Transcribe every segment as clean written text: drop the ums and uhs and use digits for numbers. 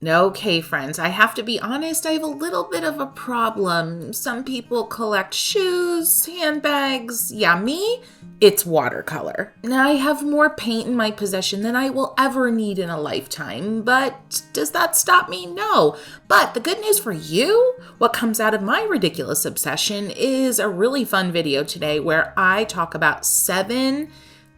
Okay, friends, I have to be honest, I have a little bit of a problem. Some people collect shoes, handbags. Yeah, me, it's watercolor. Now, I have more paint in my possession than I will ever need in a lifetime, but does that stop me? No. But the good news for you, what comes out of my ridiculous obsession is a really fun video today where I talk about 7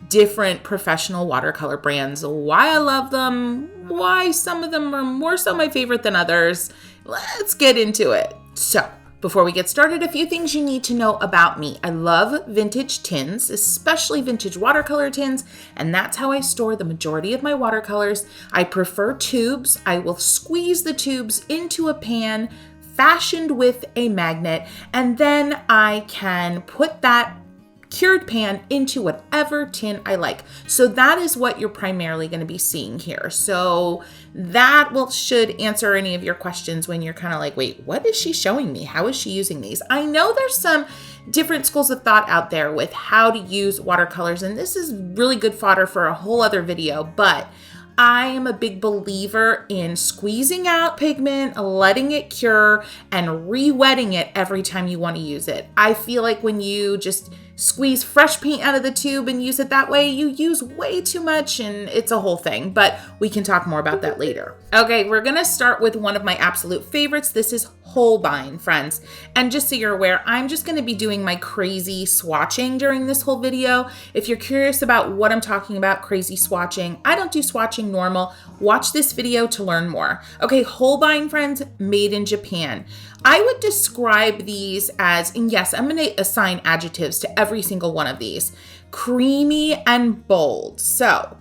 different professional watercolor brands, why I love them, why some of them are more so my favorite than others. Let's get into it. So, before we get started, a few things you need to know about me. I love vintage tins, especially vintage watercolor tins, and that's how I store the majority of my watercolors. I prefer tubes. I will squeeze the tubes into a pan fashioned with a magnet, and then I can put that cured pan into whatever tin I like. So that is what you're primarily going to be seeing here. So that should answer any of your questions when you're kind of like, wait, what is she showing me? How is she using these? I know there's some different schools of thought out there with how to use watercolors, and this is really good fodder for a whole other video, but I am a big believer in squeezing out pigment, letting it cure, and re-wetting it every time you want to use it. I feel like when you just squeeze fresh paint out of the tube and use it that way, you use way too much and it's a whole thing, but we can talk more about that later. Okay, we're gonna start with one of my absolute favorites. This is Holbein, friends. And just so you're aware, I'm just gonna be doing my crazy swatching during this whole video. If you're curious about what I'm talking about, crazy swatching, I don't do swatching normal. Watch this video to learn more. Okay, Holbein, friends, made in Japan. I would describe these as, and yes, I'm going to assign adjectives to every single one of these, creamy and bold. So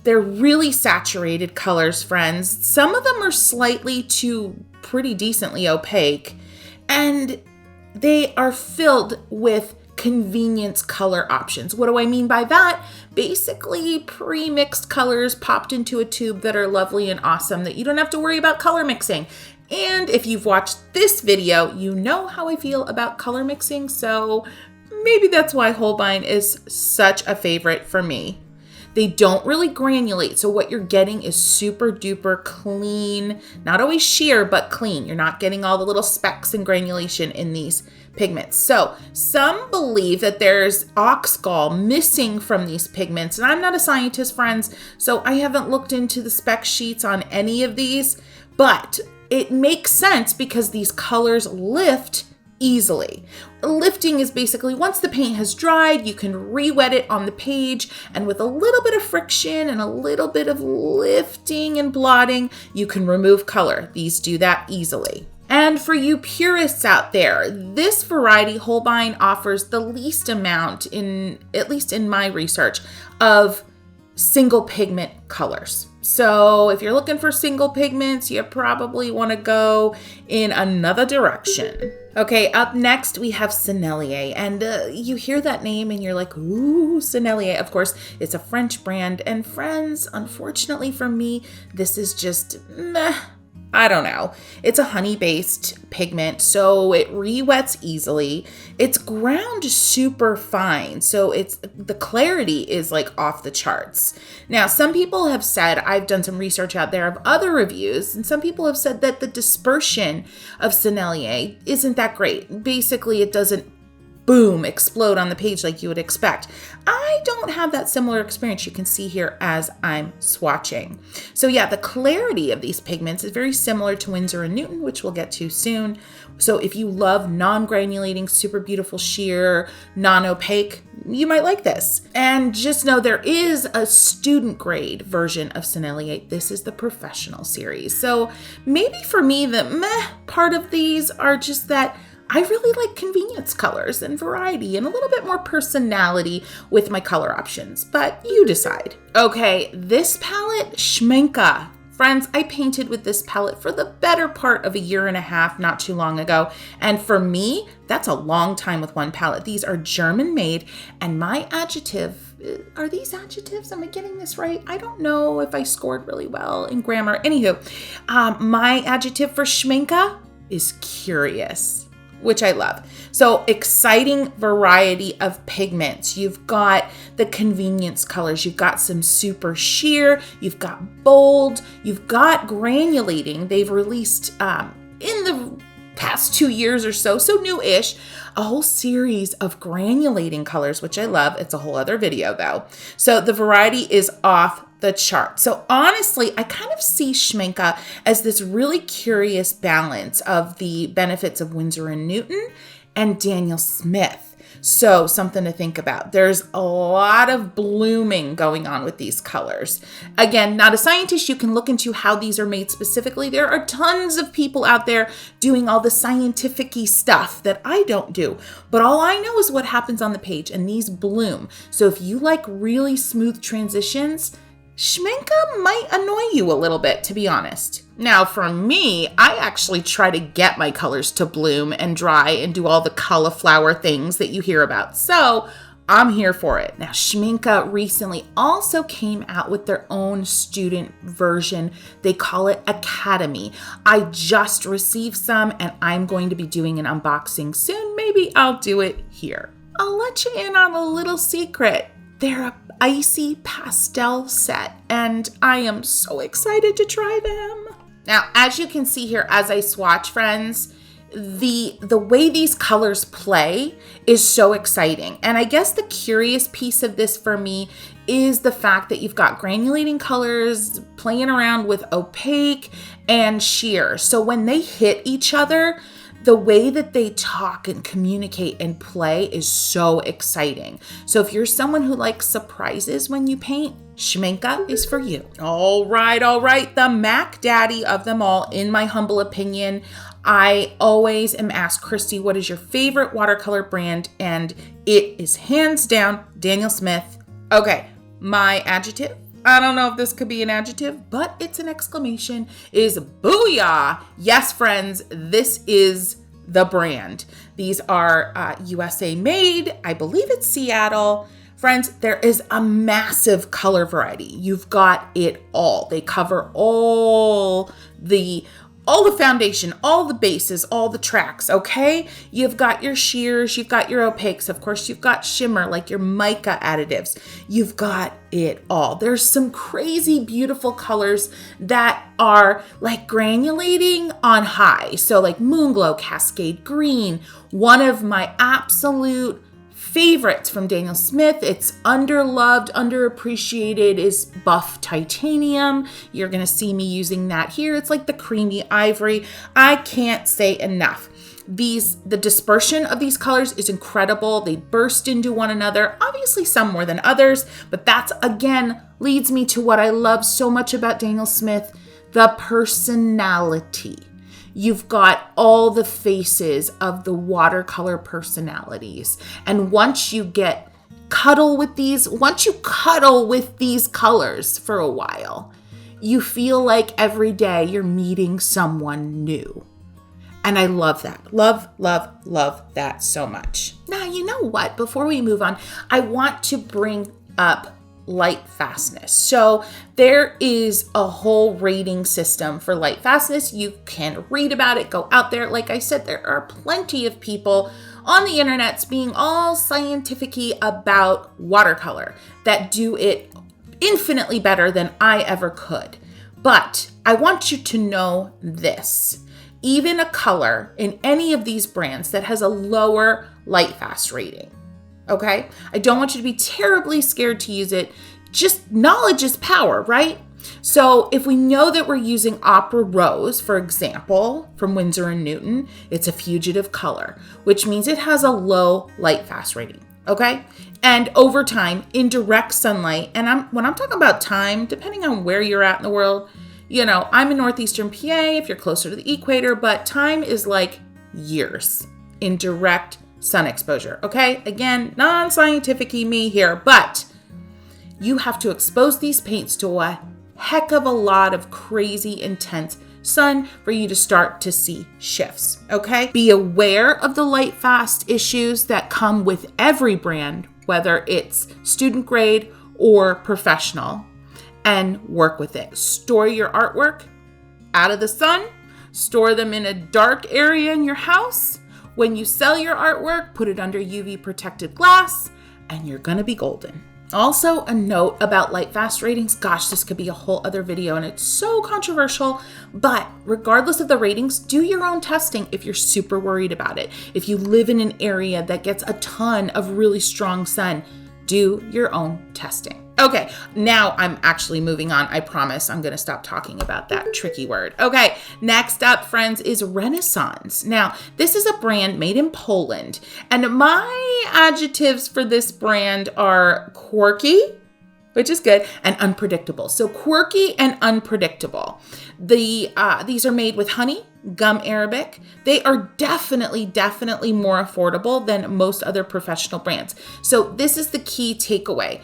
they're really saturated colors, friends. Some of them are slightly to pretty decently opaque, and they are filled with convenience color options. What do I mean by that? Basically pre-mixed colors popped into a tube that are lovely and awesome that you don't have to worry about color mixing. And if you've watched this video, you know how I feel about color mixing, so maybe that's why Holbein is such a favorite for me. They don't really granulate, so what you're getting is super duper clean, not always sheer, but clean. You're not getting all the little specks and granulation in these pigments. So some believe that there's oxgall missing from these pigments, and I'm not a scientist, friends, so I haven't looked into the spec sheets on any of these, but it makes sense because these colors lift easily. Lifting is basically once the paint has dried, you can re-wet it on the page, and with a little bit of friction and a little bit of lifting and blotting, you can remove color. These do that easily. And for you purists out there, this variety, Holbein, offers the least amount, at least in my research, of single pigment colors. So if you're looking for single pigments, you probably want to go in another direction. Okay, up next we have Sennelier, and you hear that name and you're like, ooh, Sennelier. Of course, it's a French brand, and friends, unfortunately for me, this is just meh. I don't know. It's a honey-based pigment, so it re-wets easily. It's ground super fine, so the clarity is like off the charts. Now, some people have said, I've done some research out there of other reviews, and some people have said that the dispersion of Sennelier isn't that great. Basically, it doesn't boom, explode on the page like you would expect. I don't have that similar experience you can see here as I'm swatching. So yeah, the clarity of these pigments is very similar to Winsor Newton, which we'll get to soon. So if you love non-granulating, super beautiful sheer, non-opaque, you might like this. And just know there is a student grade version of Sennelier. This is the professional series. So maybe for me, the meh part of these are just that I really like convenience colors and variety and a little bit more personality with my color options, but you decide. Okay, this palette, Schmincke. Friends, I painted with this palette for the better part of a year and a half not too long ago, and for me, that's a long time with one palette. These are German made, and my adjective, are these adjectives? Am I getting this right? I don't know if I scored really well in grammar. Anywho, my adjective for Schmincke is curious. which I love. So exciting variety of pigments. You've got the convenience colors. You've got some super sheer. You've got bold. You've got granulating. They've released in the past 2 years or so new-ish, a whole series of granulating colors, which I love. It's a whole other video though. So the variety is off the chart. So honestly, I kind of see Schmincke as this really curious balance of the benefits of Winsor and Newton and Daniel Smith. So something to think about. There's a lot of blooming going on with these colors. Again, not a scientist, you can look into how these are made specifically. There are tons of people out there doing all the scientific-y stuff that I don't do. But all I know is what happens on the page, and these bloom. So if you like really smooth transitions, Schmincke might annoy you a little bit, to be honest. Now, for me, I actually try to get my colors to bloom and dry and do all the cauliflower things that you hear about. So I'm here for it. Now, Schmincke recently also came out with their own student version. They call it Academy. I just received some and I'm going to be doing an unboxing soon. Maybe I'll do it here. I'll let you in on a little secret. They're a icy pastel set and I am so excited to try them. Now, as you can see here, as I swatch, friends, the way these colors play is so exciting. And I guess the curious piece of this for me is the fact that you've got granulating colors playing around with opaque and sheer. So when they hit each other, the way that they talk and communicate and play is so exciting. So if you're someone who likes surprises when you paint, Schmincke is for you. All right. The Mac Daddy of them all, in my humble opinion. I always am asked, Christy, what is your favorite watercolor brand? And it is hands down Daniel Smith. Okay, my adjective, I don't know if this could be an adjective, but it's an exclamation, is booyah. Yes, friends, this is the brand. These are USA made. I believe it's Seattle. Friends, there is a massive color variety. You've got it all. They cover all the foundation, all the bases, all the tracks, okay? You've got your sheers, you've got your opaques, of course, you've got shimmer, like your mica additives. You've got it all. There's some crazy, beautiful colors that are like granulating on high. So like Moonglow, Cascade Green, one of my absolute favorites from Daniel Smith. It's underloved, underappreciated, is Buff Titanium. You're going to see me using that here. It's like the creamy ivory. I can't say enough. The dispersion of these colors is incredible. They burst into one another, obviously some more than others, but that's again leads me to what I love so much about Daniel Smith, the personality. You've got all the faces of the watercolor personalities. And once you cuddle with these colors for a while, you feel like every day you're meeting someone new. And I love that. Love that so much. Now, you know what? Before we move on, I want to bring up light fastness. So there is a whole rating system for light fastness. You can read about it, go out there. Like I said, there are plenty of people on the internet being all scientific-y about watercolor that do it infinitely better than I ever could. But I want you to know this. Even a color in any of these brands that has a lower light fast rating, okay? I don't want you to be terribly scared to use it. Just knowledge is power, right? So if we know that we're using Opera Rose, for example, from Winsor and Newton, it's a fugitive color, which means it has a low light fast rating, okay? And over time, in direct sunlight, and when I'm talking about time, depending on where you're at in the world, you know, I'm in northeastern PA, if you're closer to the equator, but time is like years in direct sun exposure, okay? Again, non-scientific-y me here, but you have to expose these paints to a heck of a lot of crazy intense sun for you to start to see shifts, okay? Be aware of the light fast issues that come with every brand, whether it's student grade or professional, and work with it. Store your artwork out of the sun, store them in a dark area in your house, When you sell your artwork, put it under UV protected glass and you're gonna be golden. Also, a note about light fast ratings. Gosh, this could be a whole other video and it's so controversial, but regardless of the ratings, do your own testing if you're super worried about it. If you live in an area that gets a ton of really strong sun, do your own testing. Okay, now I'm actually moving on. I promise I'm gonna stop talking about that tricky word. Okay, next up, friends, is Renesans. Now, this is a brand made in Poland, and my adjectives for this brand are quirky, which is good, and unpredictable. So quirky and unpredictable. These are made with honey, gum arabic. They are definitely more affordable than most other professional brands. So this is the key takeaway.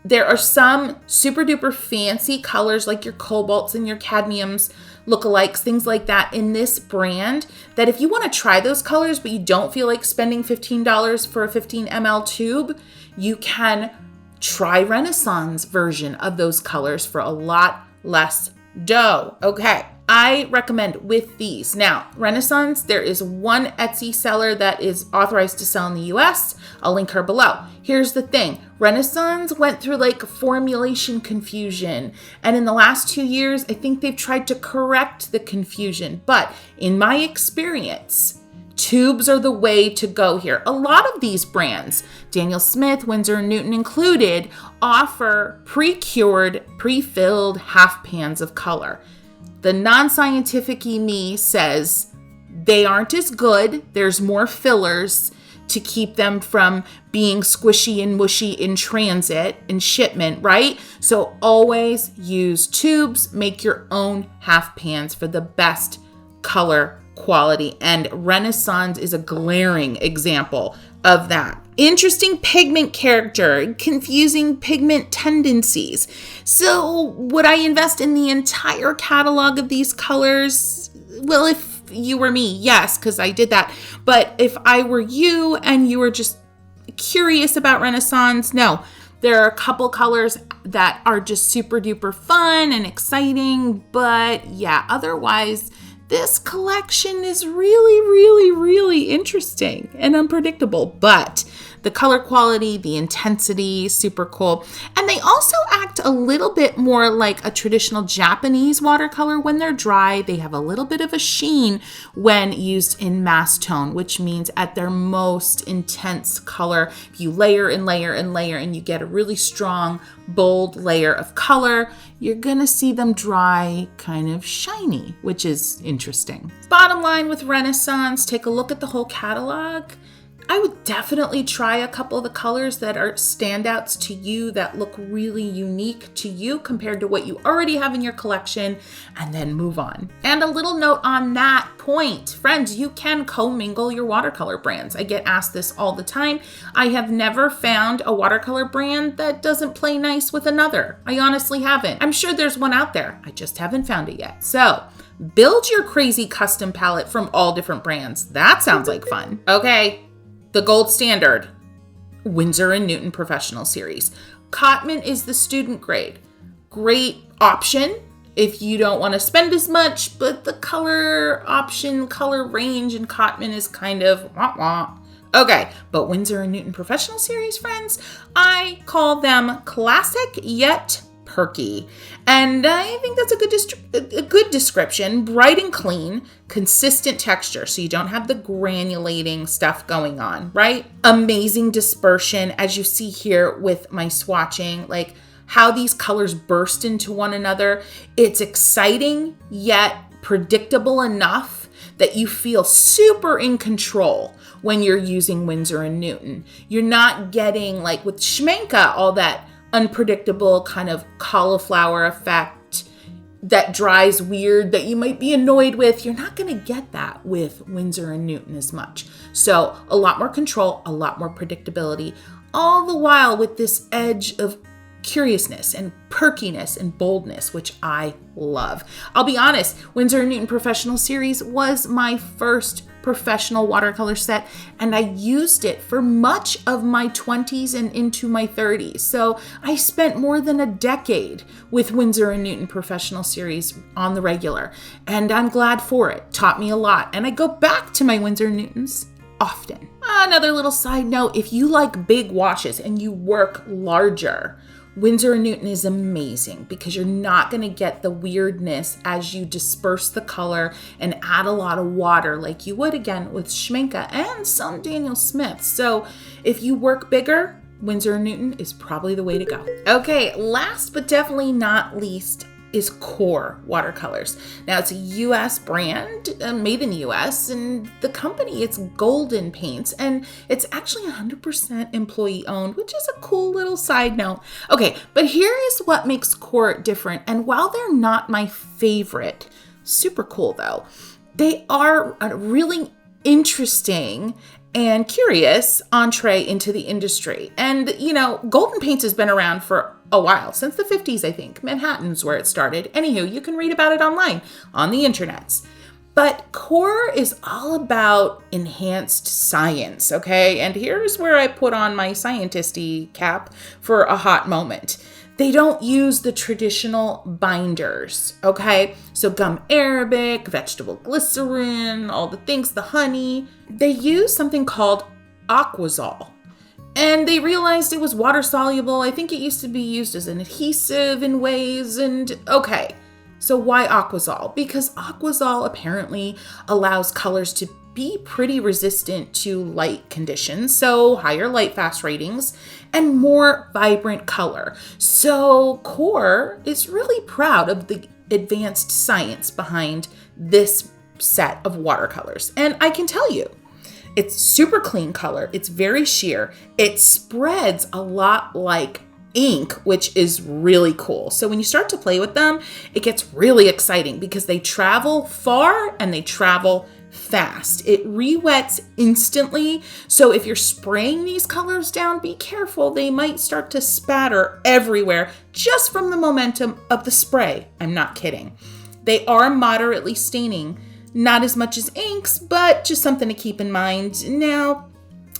There are some super duper fancy colors like your cobalts and your cadmiums, lookalikes, things like that in this brand that if you want to try those colors but you don't feel like spending $15 for a 15 ml tube, you can try Renesans version of those colors for a lot less dough. Okay, I recommend with these. Now, Renesans, there is one Etsy seller that is authorized to sell in the US. I'll link her below. Here's the thing. Renesans went through like formulation confusion. And in the last 2 years, I think they've tried to correct the confusion. But in my experience, tubes are the way to go here. A lot of these brands, Daniel Smith, Winsor Newton included, offer pre-cured, pre-filled half pans of color. The non-scientific-y me says they aren't as good. There's more fillers to keep them from being squishy and mushy in transit and shipment, right? So always use tubes. Make your own half pans for the best color quality. And Renesans is a glaring example of that. Interesting pigment character, confusing pigment tendencies. So would I invest in the entire catalog of these colors? Well, if you were me, yes, because I did that. But if I were you and you were just curious about Renesans, no. There are a couple colors that are just super duper fun and exciting. But yeah, otherwise, this collection is really interesting and unpredictable, but the color quality, the intensity, super cool. And they also act a little bit more like a traditional Japanese watercolor. When they're dry, they have a little bit of a sheen when used in mass tone, which means at their most intense color, if you layer and layer and layer and you get a really strong, bold layer of color, you're gonna see them dry kind of shiny, which is interesting. Bottom line with Renesans, take a look at the whole catalog. I would definitely try a couple of the colors that are standouts to you, that look really unique to you compared to what you already have in your collection, and then move on. And a little note on that point, friends, you can commingle your watercolor brands. I get asked this all the time. I have never found a watercolor brand that doesn't play nice with another. I honestly haven't. I'm sure there's one out there. I just haven't found it yet. So build your crazy custom palette from all different brands. That sounds like fun. Okay. The gold standard, Winsor Newton Professional Series. Cotman is the student grade. Great option if you don't want to spend as much, but the color option, color range in Cotman is kind of wah-wah. Okay, but Winsor Newton Professional Series, friends, I call them classic yet perky. And I think that's a good description. Bright and clean, consistent texture, so you don't have the granulating stuff going on, right? Amazing dispersion, as you see here with my swatching, like how these colors burst into one another. It's exciting, yet predictable enough that you feel super in control when you're using Winsor Newton. You're not getting, like with Schmincke, all that unpredictable kind of cauliflower effect that dries weird that you might be annoyed with. You're not going to get that with Winsor Newton as much. So a lot more control, a lot more predictability, all the while with this edge of curiousness and perkiness and boldness, which I love. I'll be honest, Winsor Newton Professional Series was my first professional watercolor set, and I used it for much of my 20s and into my 30s. So I spent more than a decade with Winsor Newton Professional Series on the regular, and I'm glad for it. Taught me a lot, and I go back to my Winsor Newtons often. Another little side note, if you like big washes and you work larger, Winsor Newton is amazing because you're not going to get the weirdness as you disperse the color and add a lot of water like you would again with Schmincke and some Daniel Smith. So if you work bigger, Winsor Newton is probably the way to go. Okay, last but definitely not least is Core Watercolors. Now it's a US brand, made in the US, and the company, it's Golden Paints, and it's actually 100% employee owned, which is a cool little side note. Okay, but here is what makes Core different, and while they're not my favorite, super cool though, they are a really interesting and curious entree into the industry. And, you know, Golden Paints has been around for a while, since the 50s, I think. Manhattan's where it started. Anywho, you can read about it online, on the internets. But Core is all about enhanced science, okay? And here's where I put on my scientisty cap for a hot moment. They don't use the traditional binders, okay? So gum arabic, vegetable glycerin, all the things, the honey. They use something called Aquazol. And they realized it was water soluble. I think it used to be used as an adhesive in ways. And okay, so why Aquazol? Because Aquazol apparently allows colors to be pretty resistant to light conditions, so higher light fast ratings and more vibrant color. So Core is really proud of the advanced science behind this set of watercolors. And I can tell you, it's super clean color. It's very sheer. It spreads a lot like ink, which is really cool. So when you start to play with them, it gets really exciting because they travel far and they travel fast. It re-wets instantly. So if you're spraying these colors down, be careful. They might start to spatter everywhere just from the momentum of the spray. I'm not kidding. They are moderately staining. Not as much as inks, but just something to keep in mind. Now,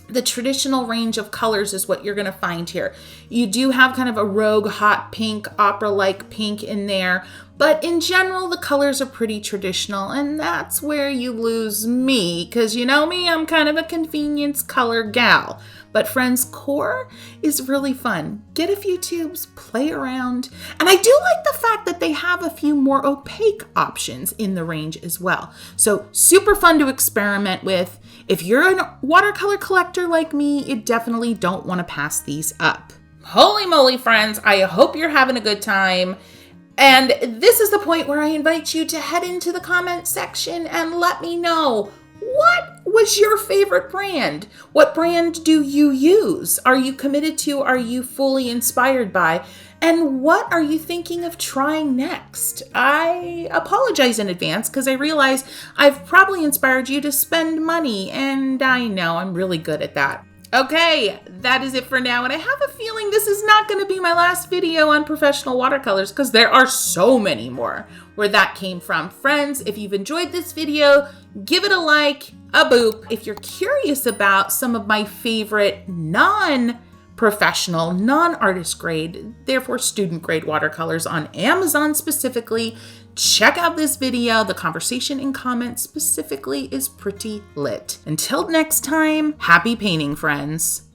the traditional range of colors is what you're going to find here. You do have kind of a rogue hot pink, opera-like pink in there, but in general, the colors are pretty traditional, and that's where you lose me, because you know me, I'm kind of a convenience color gal. But friends, Core is really fun. Get a few tubes, play around. And I do like the fact that they have a few more opaque options in the range as well. So super fun to experiment with. If you're a watercolor collector like me, you definitely don't want to pass these up. Holy moly, friends. I hope you're having a good time. And this is the point where I invite you to head into the comment section and let me know, what was your favorite brand? What brand do you use? Are you committed to? Are you fully inspired by? And what are you thinking of trying next? I apologize in advance because I realize I've probably inspired you to spend money, and I know I'm really good at that. Okay, that is it for now, and I have a feeling this is not going to be my last video on professional watercolors because there are so many more where that came from. Friends, if you've enjoyed this video, give it a like, a boop. If you're curious about some of my favorite non-professional, non-artist grade, therefore student grade watercolors on Amazon specifically, check out this video. The conversation in comments specifically is pretty lit. Until next time, happy painting, friends.